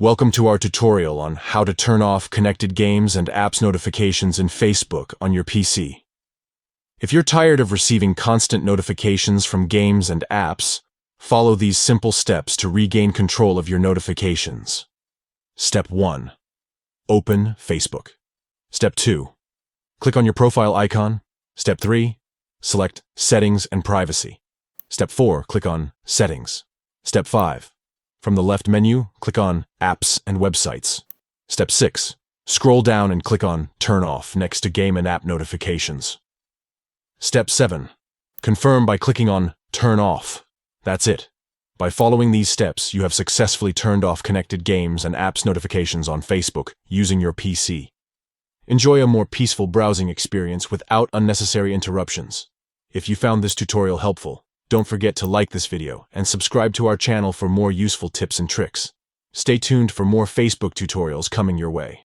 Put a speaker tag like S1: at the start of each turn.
S1: Welcome to our tutorial on how to turn off connected games and apps notifications in Facebook on your PC. If you're tired of receiving constant notifications from games and apps, follow these simple steps to regain control of your notifications. Step 1. Open Facebook. Step 2. Click on your profile icon. Step 3. Select Settings and Privacy. Step 4. Click on Settings. Step 5. From the left menu, click on Apps and Websites. Step 6. Scroll down and click on Turn Off next to Game and App Notifications. Step 7. Confirm by clicking on Turn Off. That's it. By following these steps, you have successfully turned off connected games and apps notifications on Facebook using your PC. Enjoy a more peaceful browsing experience without unnecessary interruptions. If you found this tutorial helpful, don't forget to like this video and subscribe to our channel for more useful tips and tricks. Stay tuned for more Facebook tutorials coming your way.